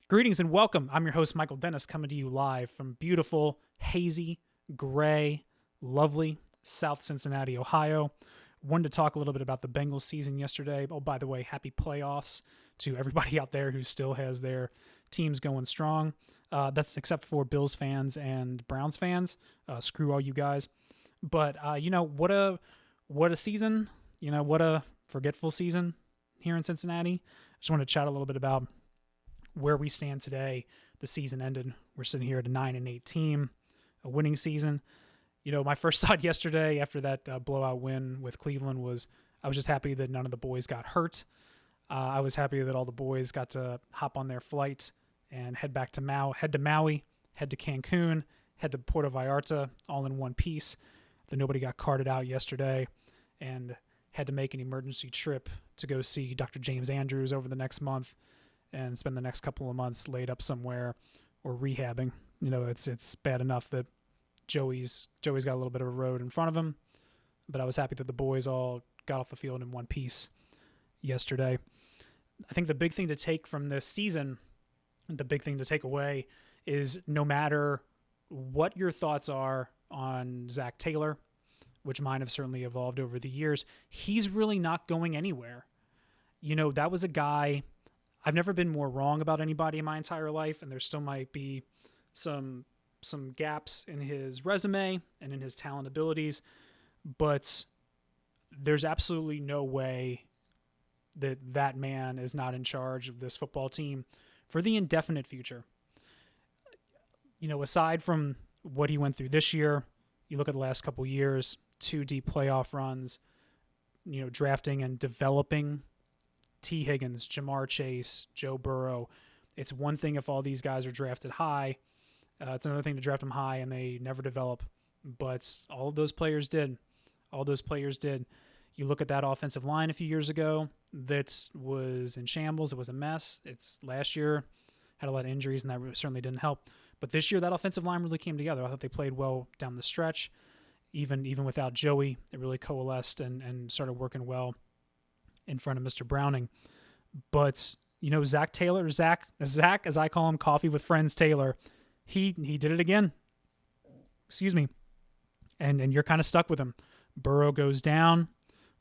Greetings and welcome. I'm your host, Michael Dennis, coming to you live from beautiful, hazy, gray, lovely South Cincinnati, Ohio. Wanted to talk a little bit about the Bengals season yesterday. Oh, by the way, happy playoffs to everybody out there who still has their teams going strong. That's except for Bills fans and Browns fans. Screw all you guys. But, what a season. What a forgetful season here in Cincinnati. Just want to chat a little bit about where we stand today. The season ended. We're sitting here at a 9-8 team, a winning season. My first thought yesterday after that blowout win with Cleveland was I was just happy that none of the boys got hurt. I was happy that all the boys got to hop on their flight and head back to Maui, head to Cancun, head to Puerto Vallarta, all in one piece. That nobody got carted out yesterday and had to make an emergency trip to go see Dr. James Andrews over the next month and spend the next couple of months laid up somewhere or rehabbing. It's bad enough that Joey's got a little bit of a road in front of him, but I was happy that the boys all got off the field in one piece yesterday. I think the big thing to take from this season, the big thing to take away is no matter what your thoughts are on Zach Taylor, which mine have certainly evolved over the years, he's really not going anywhere. That was a guy. I've never been more wrong about anybody in my entire life, and there still might be some gaps in his resume and in his talent abilities, but there's absolutely no way that man is not in charge of this football team for the indefinite future. Aside from what he went through this year, you look at the last couple of years, 2 deep playoff runs, drafting and developing T. Higgins, Jamar Chase, Joe Burrow. It's one thing if all these guys are drafted high. It's another thing to draft them high and they never develop. But all of those players did. You look at that offensive line a few years ago that was in shambles. It was a mess. It's last year had a lot of injuries and that certainly didn't help. But this year that offensive line really came together. I thought they played well down the stretch. Even without Joey, it really coalesced and started working well in front of Mr. Browning. But, Zach Taylor, Zach, as I call him, Coffee with Friends Taylor, he did it again. Excuse me. And you're kind of stuck with him. Burrow goes down.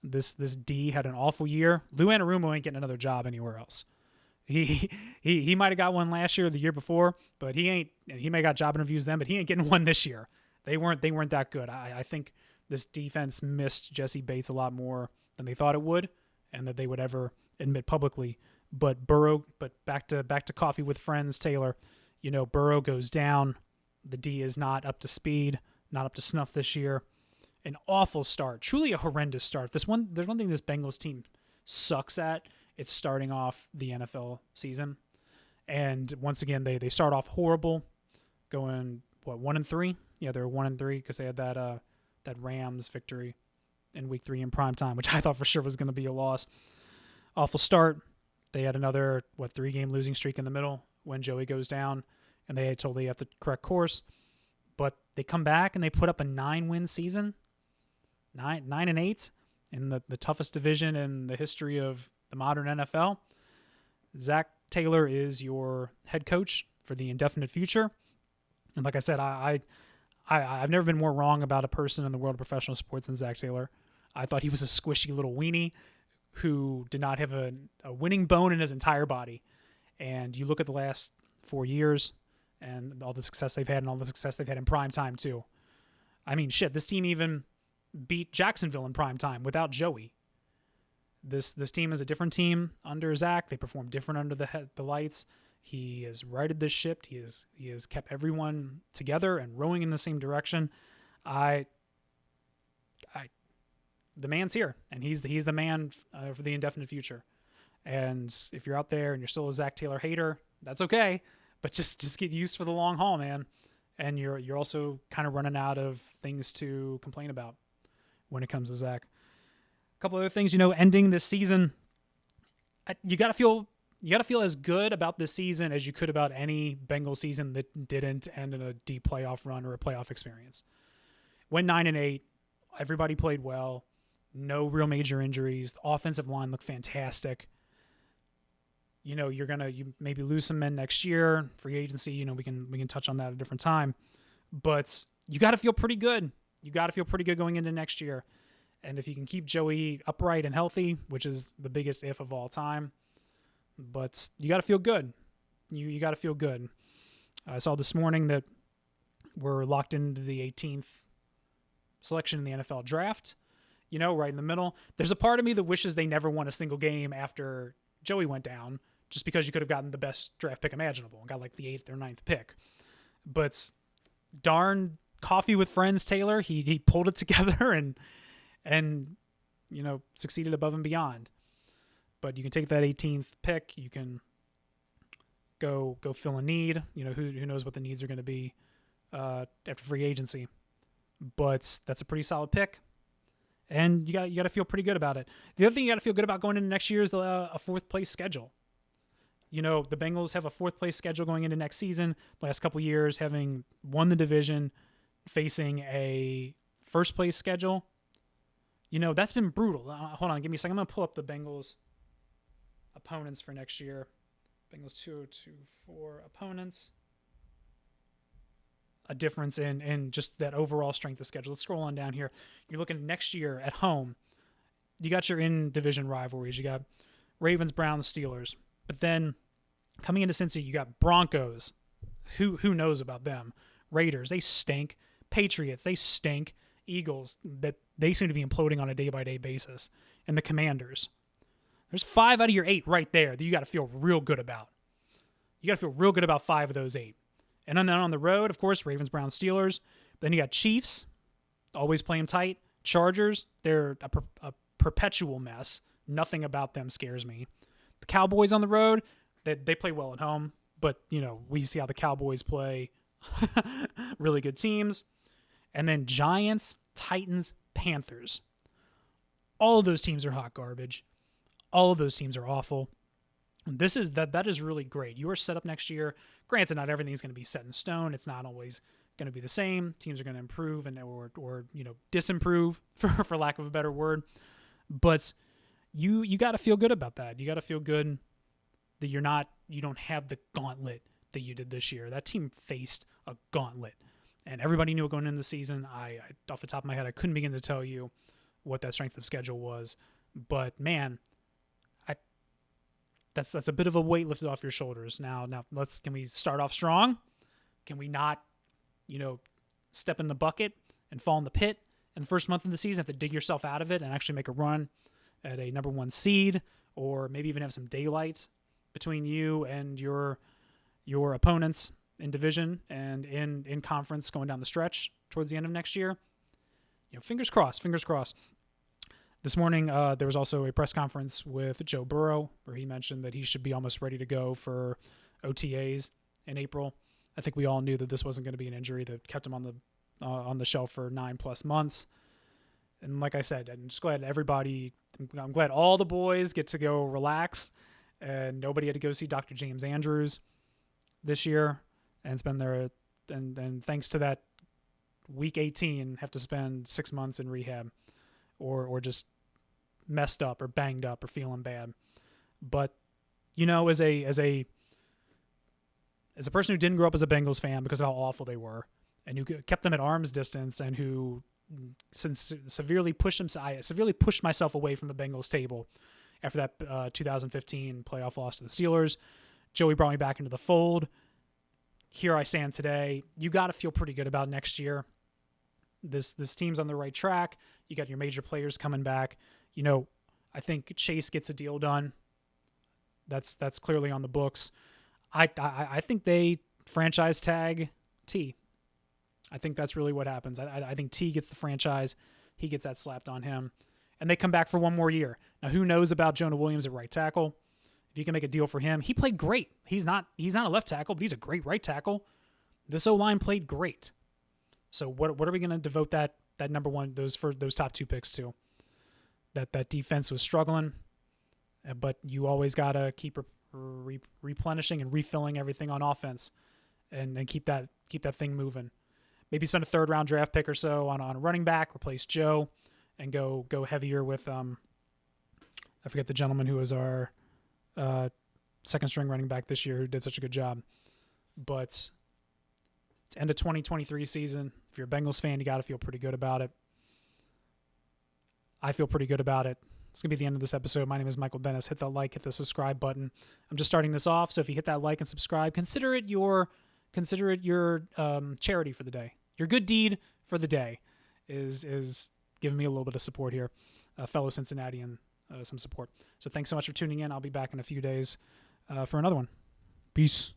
This D had an awful year. Lou Anarumo ain't getting another job anywhere else. He might have got one last year or the year before, but he may have got job interviews then, but he ain't getting one this year. They weren't that good. I think this defense missed Jesse Bates a lot more than they thought it would, and that they would ever admit publicly. But back to Coffee with Friends Taylor, Burrow goes down. The D is not up to speed, not up to snuff this year. An awful start, truly a horrendous start. There's one thing this Bengals team sucks at. It's starting off the NFL season, and once again they start off horrible, going 1-3. Yeah, they're 1-3 because they had that Rams victory in week 3 in prime time, which I thought for sure was going to be a loss. Awful start. They had another 3-game losing streak in the middle when Joey goes down, and they totally have the correct course. But they come back and they put up a 9-win season, 9-8 in the toughest division in the history of the modern NFL. Zach Taylor is your head coach for the indefinite future, and like I said, I've never been more wrong about a person in the world of professional sports than Zach Taylor. I thought he was a squishy little weenie who did not have a winning bone in his entire body. And you look at the last 4 years and all the success they've had and all the success they've had in prime time too. I mean, shit, this team even beat Jacksonville in prime time without Joey. This team is a different team under Zach. They perform different under the lights. He has righted this ship. He has kept everyone together and rowing in the same direction. The man's here, and he's the man for the indefinite future. And if you're out there and you're still a Zach Taylor hater, that's okay. But just get used for the long haul, man. And you're also kind of running out of things to complain about when it comes to Zach. A couple other things, ending this season, you got to feel as good about this season as you could about any Bengals season that didn't end in a deep playoff run or a playoff experience. Went 9-8, everybody played well, no real major injuries. The offensive line looked fantastic. you maybe lose some men next year, free agency. We can touch on that at a different time, but you got to feel pretty good. You got to feel pretty good going into next year. And if you can keep Joey upright and healthy, which is the biggest if of all time, but you got to feel good. You got to feel good. I saw this morning that we're locked into the 18th selection in the NFL draft, right in the middle. There's a part of me that wishes they never won a single game after Joey went down, just because you could have gotten the best draft pick imaginable and got like the 8th or 9th pick. But darn coffee with friends, Taylor, he pulled it together and succeeded above and beyond. But you can take that 18th pick, you can go fill a need. Who knows what the needs are going to be after free agency. But that's a pretty solid pick, and you got to feel pretty good about it. The other thing you got to feel good about going into next year is a 4th place schedule. The Bengals have a 4th place schedule going into next season. Last couple years, having won the division, facing a 1st place schedule. That's been brutal. Hold on, give me a second. I'm gonna pull up the Bengals opponents for next year. Bengals 2024 opponents. A difference in just that overall strength of schedule. Let's scroll on down here. You're looking next year at home. You got your in-division rivalries. You got Ravens, Browns, Steelers. But then coming into Cincy, you got Broncos. Who knows about them? Raiders, they stink. Patriots, they stink. Eagles, that they seem to be imploding on a day-by-day basis. And the Commanders. There's 5 out of your 8 right there that you got to feel real good about. You got to feel real good about 5 of those 8. And then on the road, of course, Ravens, Browns, Steelers. Then you got Chiefs, always play them tight. Chargers, they're a perpetual mess. Nothing about them scares me. The Cowboys on the road, they play well at home. But, we see how the Cowboys play really good teams. And then Giants, Titans, Panthers. All of those teams are hot garbage. All of those teams are awful. That is really great. You are set up next year. Granted, not everything's going to be set in stone. It's not always going to be the same. Teams are going to improve or disimprove for lack of a better word. But you got to feel good about that. You got to feel good that you don't have the gauntlet that you did this year. That team faced a gauntlet, and everybody knew it going into the season. I off the top of my head, I couldn't begin to tell you what that strength of schedule was. But man, that's a bit of a weight lifted off your shoulders. Now can we start off strong? Can we not, step in the bucket and fall in the pit in the first month of the season? Have to dig yourself out of it and actually make a run at a number 1 seed, or maybe even have some daylight between you and your opponents in division and in conference going down the stretch towards the end of next year. Fingers crossed. This morning, there was also a press conference with Joe Burrow where he mentioned that he should be almost ready to go for OTAs in April. I think we all knew that this wasn't going to be an injury that kept him on the shelf for 9+ months. And like I said, I'm just glad I'm glad all the boys get to go relax, and nobody had to go see Dr. James Andrews this year and spend and thanks to that week 18 have to spend 6 months in rehab or just messed up or banged up or feeling bad. But as a person who didn't grow up as a Bengals fan because of how awful they were, and who kept them at arm's distance, and who severely pushed I severely pushed myself away from the Bengals table after that 2015 playoff loss to the Steelers. Joey brought me back into the fold. Here I stand today. You got to feel pretty good about next year. This team's on the right track. You got your major players coming back. I think Chase gets a deal done. That's clearly on the books. I think they franchise tag T. I think that's really what happens. I think T gets the franchise. He gets that slapped on him. And they come back for 1 more year. Now, who knows about Jonah Williams at right tackle? If you can make a deal for him, he played great. He's not a left tackle, but he's a great right tackle. This O-line played great. So what are we going to devote that number 1, those top 2 picks to? That defense was struggling, but you always got to keep replenishing and refilling everything on offense, and keep that thing moving. Maybe spend a 3rd round draft pick or so on a running back, replace Joe, and go heavier with I forget the gentleman who was our second string running back this year who did such a good job. But it's end of 2023 season. If you're a Bengals fan, you got to feel pretty good about it. I feel pretty good about it. It's going to be the end of this episode. My name is Michael Dennis. Hit the like, hit the subscribe button. I'm just starting this off, so if you hit that like and subscribe, consider it your charity for the day. Your good deed for the day is giving me a little bit of support here, fellow Cincinnatian, some support. So thanks so much for tuning in. I'll be back in a few days for another one. Peace.